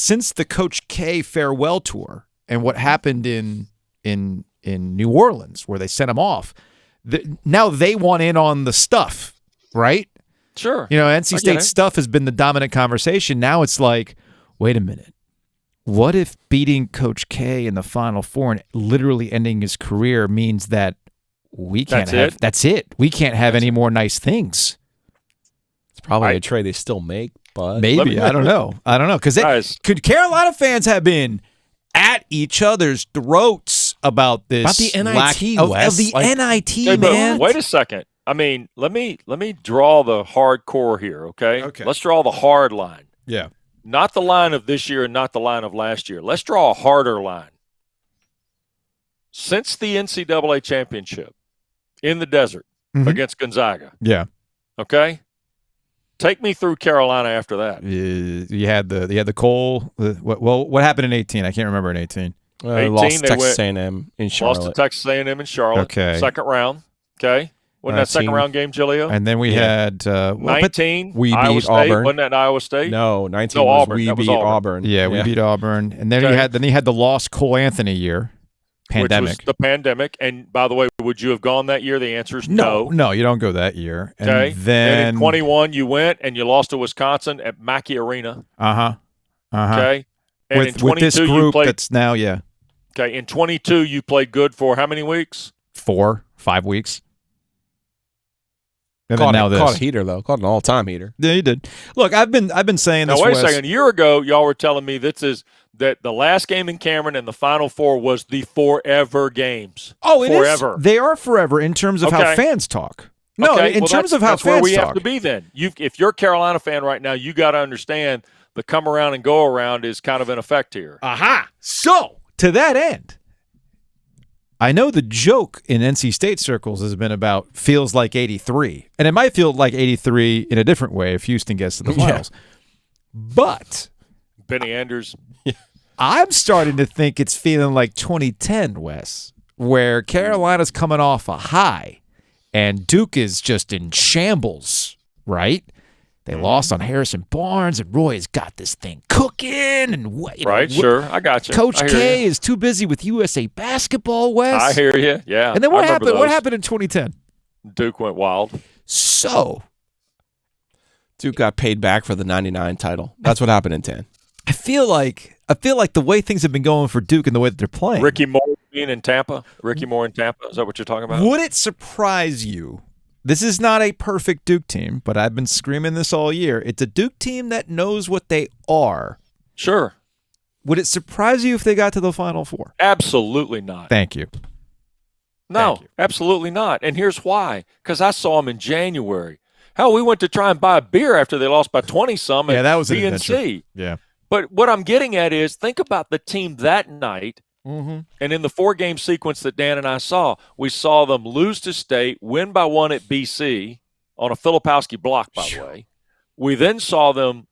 since the Coach K farewell tour and what happened in New Orleans where they sent him off, now they want in on the stuff, right? Sure. NC State stuff has been the dominant conversation. Now it's like, wait a minute. What if beating Coach K in the Final Four and literally ending his career means that we can't that's it. We can't have any more nice things. It's probably a trade they still make, but maybe. I don't know. Because could Carolina fans have been at each other's throats about this? About the NIT, of the NIT, man. Wait a second. I mean, let me draw the hardcore here, okay? Okay. Let's draw the hard line. Yeah. Not the line of this year and not the line of last year. Let's draw a harder line. Since the NCAA championship in the desert against Gonzaga. Yeah. Okay? Take me through Carolina after that. You had the Cole. What happened in 18? I can't remember in 18. 18 lost to Texas A&M in Charlotte. Lost to Texas A&M in Charlotte. Okay. Second round. Okay. Wasn't that second round game, Gilio? And then we had 19. We Iowa beat State. Auburn. Wasn't that Iowa State? No, 19 was was Auburn. we That was beat Auburn. Auburn. Yeah, we beat Auburn, and then you had the lost Cole Anthony year, pandemic. Which was the pandemic. And by the way, would you have gone that year? The answer is no. No, you don't go that year. And okay. Then in 21, you went and you lost to Wisconsin at Mackey Arena. Okay. And in 22, with this group you played, that's now Okay. In 22, you played good for how many weeks? 4-5 weeks. And Caught this. a heater though. Caught an all-time heater. Yeah, you did. Look, I've been saying this. Now wait a second. A year ago, y'all were telling me that the last game in Cameron and the Final Four was the forever games. Oh, it forever. Is. They are forever in terms of how fans talk. No, in terms of how that's fans where we talk. have to be then. If you're a Carolina fan right now, you got to understand the come around and go around is kind of in effect here. Aha. So, to that end, I know the joke in NC State circles has been about feels like 83. And it might feel like 83 in a different way if Houston gets to the finals. But Benny Anders. I'm starting to think it's feeling like 2010, Wes, where Carolina's coming off a high and Duke is just in shambles, right? They lost on Harrison Barnes, and Roy has got this thing cooking. And sure, I got you. Coach K is too busy with USA basketball, Wes. I hear you, yeah. And then what happened? What happened in 2010? Duke went wild. So Duke got paid back for the 99 title. That's what happened in 10. I feel like the way things have been going for Duke and the way that they're playing. Ricky Moore being in Tampa. Ricky Moore in Tampa. Is that what you're talking about? Would it surprise you? This is not a perfect Duke team, but I've been screaming this all year. It's a Duke team that knows what they are. Sure. Would it surprise you if they got to the Final Four? Absolutely not. Thank you. No, absolutely not. And here's why. Because I saw them in January. Hell, we went to try and buy a beer after they lost by 20-some at that was an UNC. adventure. Yeah. But what I'm getting at is think about the team that night. And in the 4-game sequence that Dan and I saw, we saw them lose to State, win by 1 at BC on a Filipowski block, by the way. We then saw them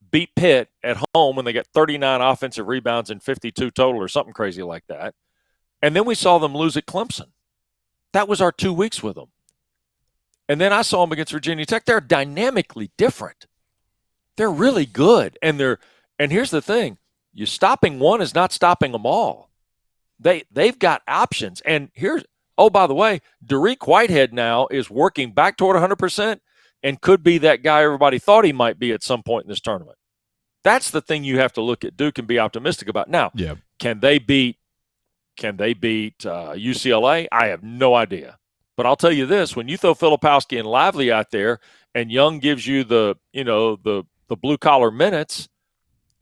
beat Pitt at home when they got 39 offensive rebounds and 52 total or something crazy like that. And then we saw them lose at Clemson. That was our 2 weeks with them. And then I saw them against Virginia Tech. They're dynamically different. They're really good. And here's the thing. You stopping one is not stopping them all. They've got options. And by the way, Derek Whitehead now is working back toward 100% and could be that guy everybody thought he might be at some point in this tournament. That's the thing you have to look at Duke and be optimistic about. Now, can they beat UCLA? I have no idea. But I'll tell you this, when you throw Filipowski and Lively out there and Young gives you the blue-collar minutes,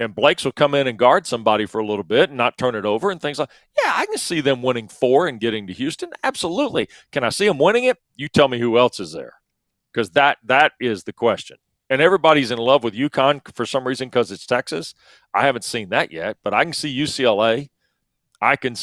and Blakes will come in and guard somebody for a little bit and not turn it over and things like – yeah, I can see them winning 4 and getting to Houston. Absolutely. Can I see them winning it? You tell me who else is there, because that is the question. And everybody's in love with UConn for some reason because it's Texas. I haven't seen that yet, but I can see UCLA. I can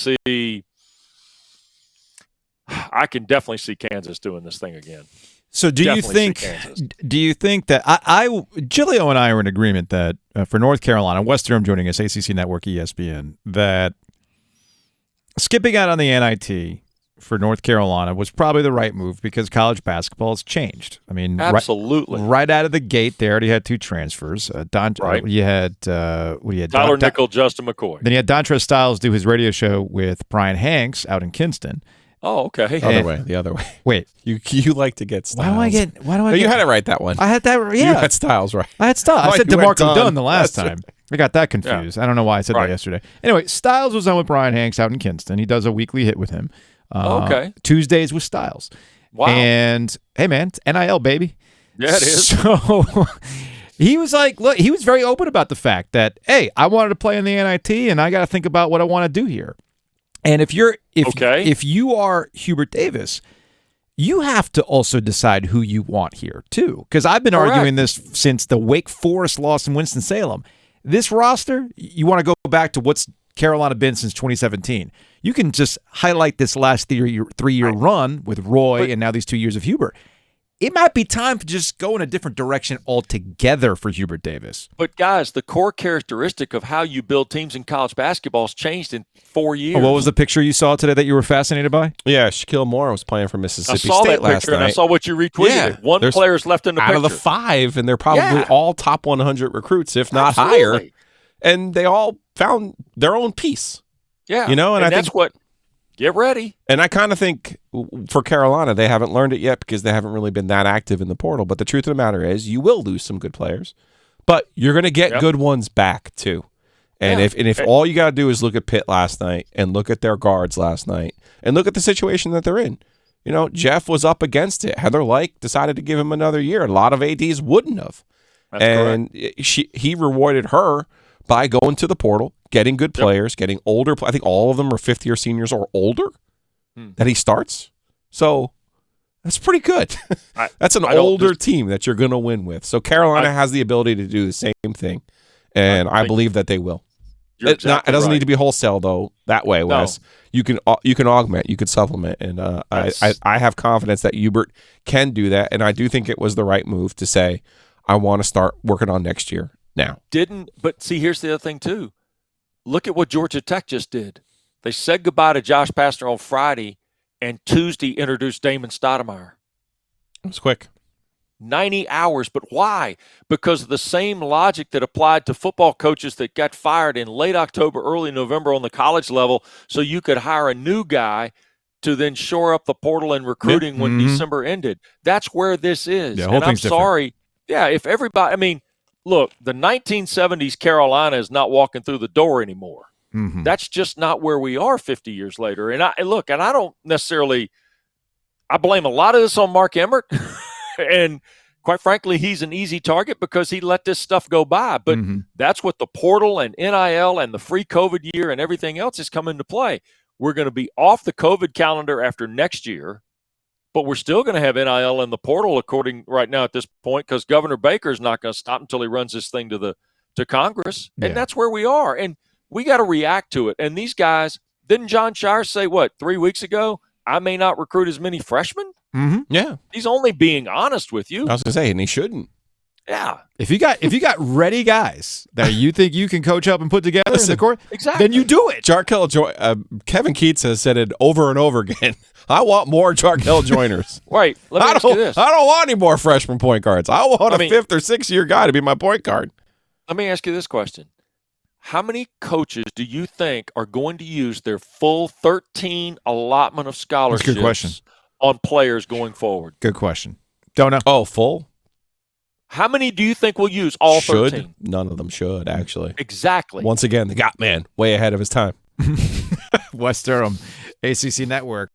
definitely see Kansas doing this thing again. So do you think that Gilio and I are in agreement that for North Carolina, Wes Durham joining us, ACC Network, ESPN, that skipping out on the NIT for North Carolina was probably the right move because college basketball has changed. I mean, absolutely. Right out of the gate, they already had 2 transfers. You had Tyler Nickel, Justin McCoy. Then you had Dontrez Styles do his radio show with Brian Hanks out in Kinston. Oh, okay. The other way. Wait, you like to get Styles. Why do I? You had it right that one. I had that. Yeah, you had Styles right. I had Styles. I said DeMarco Dunn the last That's time. I got that confused. I don't know why I said that yesterday. Anyway, Styles was on with Brian Hanks out in Kinston. He does a weekly hit with him. Okay. Tuesdays with Styles. Wow. And hey, man, it's NIL, baby. Yeah, it is. So he was like, look, he was very open about the fact that, hey, I wanted to play in the NIT, and I got to think about what I want to do here. And if you are Hubert Davis, you have to also decide who you want here too. Because I've been arguing this since the Wake Forest loss in Winston-Salem. This roster, you want to go back to what's Carolina been since 2017. You can just highlight this last three-year run with Roy and now these 2 years of Hubert. It might be time to just go in a different direction altogether for Hubert Davis. But, guys, the core characteristic of how you build teams in college basketball has changed in 4 years. Oh, what was the picture you saw today that you were fascinated by? Yeah, Shaquille Moore was playing for Mississippi State last night. I saw that picture, and I saw what you retweeted. One player's left in the picture. Out of the 5, and they're probably all top 100 recruits, if not higher. And they all found their own piece. Yeah. And I think – get ready. And I kind of think for Carolina, they haven't learned it yet because they haven't really been that active in the portal. But the truth of the matter is you will lose some good players, but you're going to get good ones back too. And if all you got to do is look at Pitt last night and look at their guards last night and look at the situation that they're in. Jeff was up against it. Heather Lyke decided to give him another year. A lot of ADs wouldn't have. That's correct. He rewarded her by going to the portal, getting good players, getting older. I think all of them are fifth-year seniors or older that he starts. So that's pretty good. That's an older team that you're going to win with. So Carolina has the ability to do the same thing, and I believe that they will. It doesn't need to be wholesale, though, that way, Wes. You can augment, you can supplement, and I have confidence that Hubert can do that, and I do think it was the right move to say, I want to start working on next year. Now. But see, here's the other thing, too. Look at what Georgia Tech just did. They said goodbye to Josh Pastner on Friday, and Tuesday introduced Damon Stoudemire. It was quick. 90 hours. But why? Because of the same logic that applied to football coaches that got fired in late October, early November on the college level, so you could hire a new guy to then shore up the portal and recruiting when December ended. That's where this is. Yeah, and I'm sorry. Yeah, if everybody – look, the 1970s Carolina is not walking through the door anymore. Mm-hmm. That's just not where we are 50 years later. And I don't necessarily – I blame a lot of this on Mark Emmert. And quite frankly, he's an easy target because he let this stuff go by. But that's what the portal and NIL and the free COVID year and everything else has come into play. We're going to be off the COVID calendar after next year. But we're still going to have NIL in the portal, according right now at this point, because Governor Baker is not going to stop until he runs this thing to Congress, and that's where we are. And we got to react to it. And these guys, didn't John Shire say 3 weeks ago? I may not recruit as many freshmen. Mm-hmm. Yeah, he's only being honest with you. I was going to say, and he shouldn't. Yeah. If you got ready guys that you think you can coach up and put together in the court, exactly, then you do it. Kevin Keats has said it over and over again. I want more Jarkel joiners. Right. Let me ask you this. I don't want any more freshman point guards. I want a 5th or 6th year guy to be my point guard. Let me ask you this question. How many coaches do you think are going to use their full 13 allotment of scholarships That's a good question. On players going forward? Good question. Don't know. Oh, full? How many do you think will use all 13? None of them should, actually. Exactly. Once again, the Got Man, way ahead of his time. Wes Durham, ACC Network.